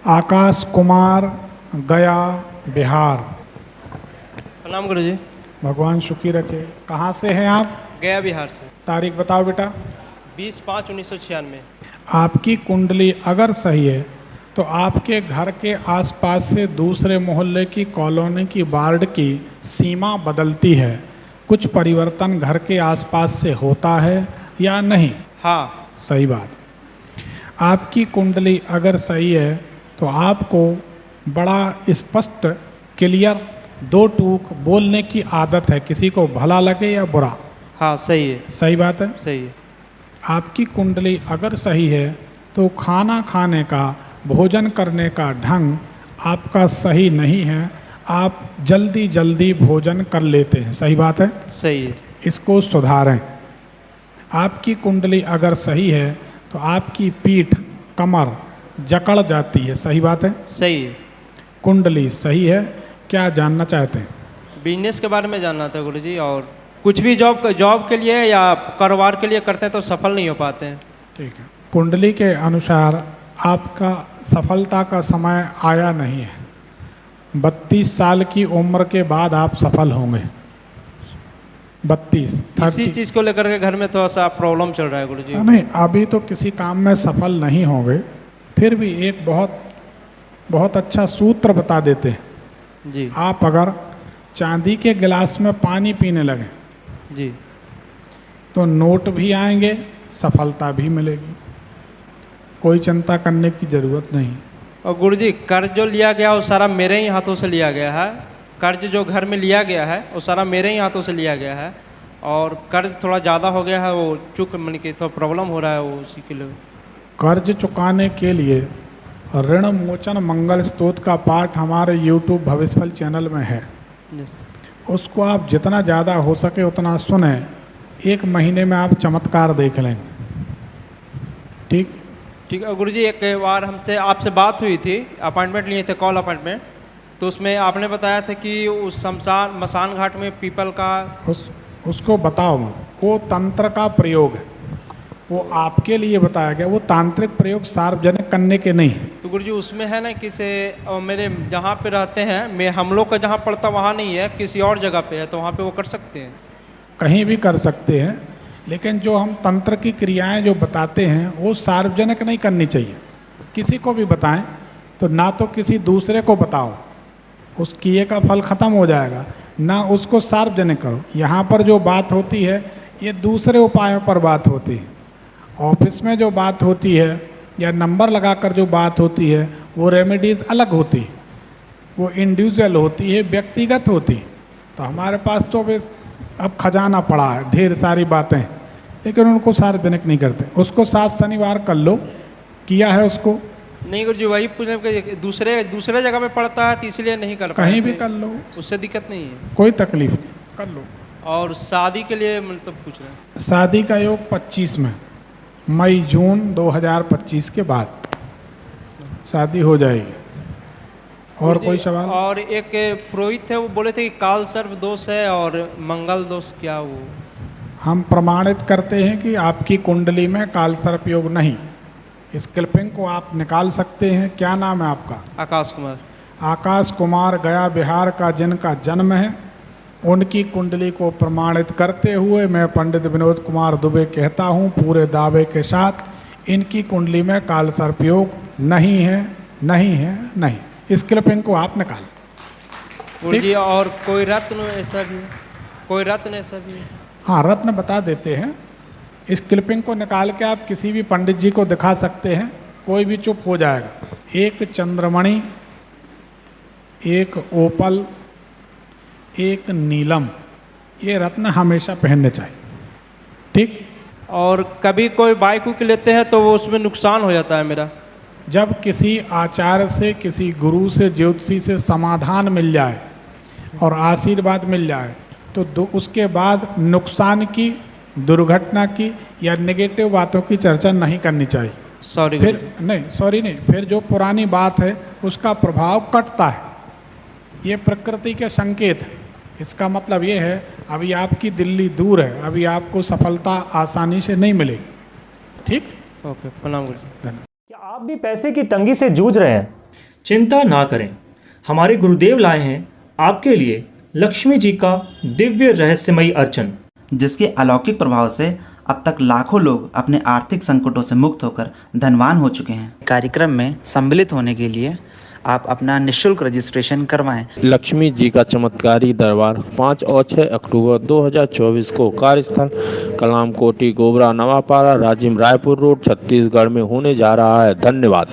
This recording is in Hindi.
आकाश कुमार, गया, बिहार। प्रणाम गुरु जी। भगवान सुखी रखे। कहाँ से हैं आप? गया बिहार से। तारीख बताओ बेटा। 20/5/1996। आपकी कुंडली अगर सही है तो आपके घर के आसपास से दूसरे मोहल्ले की, कॉलोनी की, वार्ड की सीमा बदलती है। कुछ परिवर्तन घर के आसपास से होता है या नहीं? हाँ। सही बात। आपकी कुंडली अगर सही है तो आपको बड़ा स्पष्ट, क्लियर, दो टूक बोलने की आदत है, किसी को भला लगे या बुरा। हाँ सही है। सही बात है। सही है। आपकी कुंडली अगर सही है तो खाना खाने का, भोजन करने का ढंग आपका सही नहीं है। आप जल्दी जल्दी भोजन कर लेते हैं। सही बात है। सही है। इसको सुधारें। आपकी कुंडली अगर सही है तो आपकी पीठ, कमर जकड़ जाती है। सही बात है। सही है। कुंडली सही है। क्या जानना चाहते हैं? बिजनेस के बारे में जानना था गुरु जी, और कुछ भी जॉब के लिए या कारोबार के लिए करते हैं तो सफल नहीं हो पाते हैं। ठीक है। कुंडली के अनुसार आपका सफलता का समय आया नहीं है। 32 साल की उम्र के बाद आप सफल होंगे। 32, इसी 30। चीज़ को लेकर के घर में थोड़ा सा प्रॉब्लम चल रहा है गुरु जी। नहीं, अभी तो किसी काम में सफल नहीं होंगे। फिर भी एक बहुत अच्छा सूत्र बता देते हैं। जी आप अगर चांदी के गिलास में पानी पीने लगे जी। तो नोट भी आएंगे, सफलता भी मिलेगी। कोई चिंता करने की ज़रूरत नहीं। और गुरु जी, कर्ज जो लिया गया वो सारा मेरे ही हाथों से लिया गया है। कर्ज जो घर में लिया गया है वो सारा मेरे ही हाथों से लिया गया है, और कर्ज थोड़ा ज़्यादा हो गया है, वो चूक मन की थोड़ा प्रॉब्लम हो रहा है वो उसी के लिए। कर्ज चुकाने के लिए ऋण मोचन मंगल स्तोत्र का पाठ हमारे YouTube भविष्यफल चैनल में है। जी। उसको आप जितना ज़्यादा हो सके उतना सुने। 1 महीने में आप चमत्कार देख लेंगे। ठीक। ठीक है गुरु जी, एक बार हमसे आपसे बात हुई थी, अपॉइंटमेंट लिए थे, कॉल अपॉइंटमेंट। तो उसमें आपने बताया था कि उस मसान घाट में पीपल का उसको बताओ मत। वो तंत्र का प्रयोग है, वो आपके लिए बताया गया। वो तांत्रिक प्रयोग सार्वजनिक करने के नहीं। तो गुरु जी उसमें है ना कि से मेरे जहाँ पे रहते हैं, मैं हम लोग का जहाँ पड़ता वहाँ नहीं है, किसी और जगह पे है, तो वहाँ पे वो कर सकते हैं? कहीं भी कर सकते हैं, लेकिन जो हम तंत्र की क्रियाएं जो बताते हैं वो सार्वजनिक नहीं करनी चाहिए। किसी को भी बताएं तो ना तो किसी दूसरे को बताओ, उस किए का फल ख़त्म हो जाएगा, ना उसको सार्वजनिक करो। यहाँ पर जो बात होती है ये दूसरे उपायों पर बात होती है। ऑफिस में जो बात होती है या नंबर लगाकर जो बात होती है वो रेमेडीज़ अलग होती है, वो इंडिविजुअल होती है, व्यक्तिगत होती है। तो हमारे पास तो अब खजाना पड़ा है, ढेर सारी बातें, लेकिन उनको सार्वजनिक नहीं करते। उसको 7 शनिवार कर लो, किया है उसको? नहीं गुरु जी, वही पूछने के दूसरे जगह पे पड़ता है तो इसलिए नहीं कर पाए। कहीं भी कर लो, उससे दिक्कत नहीं है, कोई तकलीफ नहीं, कर लो। और शादी के लिए मतलब पूछ रहे हैं? शादी का योग 25 में, मई जून 2025 के बाद शादी हो जाएगी। और कोई सवाल? और एक पुरोहित थे, वो बोले थे कि काल सर्प दोष है और मंगल दोष, क्या वो? हम प्रमाणित करते हैं कि आपकी कुंडली में काल सर्प योग नहीं। इस क्लिपिंग को आप निकाल सकते हैं। क्या नाम है आपका? आकाश कुमार। आकाश कुमार, गया बिहार का जिनका जन्म है, उनकी कुंडली को प्रमाणित करते हुए मैं पंडित विनोद कुमार दुबे कहता हूँ पूरे दावे के साथ, इनकी कुंडली में काल सर्प योग नहीं है, नहीं है, नहीं। इस क्लिपिंग को आप निकाल। गुरु जी, और कोई रत्न ऐसा भी? कोई रत्न ऐसा भी? हाँ, रत्न बता देते हैं। इस क्लिपिंग को निकाल के आप किसी भी पंडित जी को दिखा सकते हैं, कोई भी चुप हो जाएगा। एक चंद्रमणि, एक ओपल, एक नीलम, ये रत्न हमेशा पहनने चाहिए। ठीक। और कभी कोई बाइक उक लेते हैं तो वो उसमें नुकसान हो जाता है मेरा। जब किसी आचार्य से, किसी गुरु से, ज्योतिषी से समाधान मिल जाए और आशीर्वाद मिल जाए तो उसके बाद नुकसान की, दुर्घटना की या नेगेटिव बातों की चर्चा नहीं करनी चाहिए। सॉरी। फिर नहीं, सॉरी नहीं, फिर जो पुरानी बात है उसका प्रभाव कटता है। ये प्रकृति के संकेत है। इसका मतलब ये है अभी आपकी दिल्ली दूर है, अभी आपको सफलता आसानी से नहीं मिलेगी। ठीक। ओके, प्रणाम गुरु जी। धन्यवाद। क्या आप भी पैसे की तंगी से जूझ रहे हैं? चिंता ना करें, हमारे गुरुदेव लाए हैं आपके लिए लक्ष्मी जी का दिव्य रहस्यमयी अर्चन, जिसके अलौकिक प्रभाव से अब तक लाखों लोग अपने आर्थिक संकटों से मुक्त होकर धनवान हो चुके हैं। कार्यक्रम में सम्मिलित होने के लिए आप अपना निःशुल्क रजिस्ट्रेशन करवाएं। लक्ष्मी जी का चमत्कारी दरबार 5 और 6 अक्टूबर 2024 को कार्यस्थल कलाम कोटी गोबरा नवापाड़ा राजिम रायपुर रोड छत्तीसगढ़ में होने जा रहा है। धन्यवाद।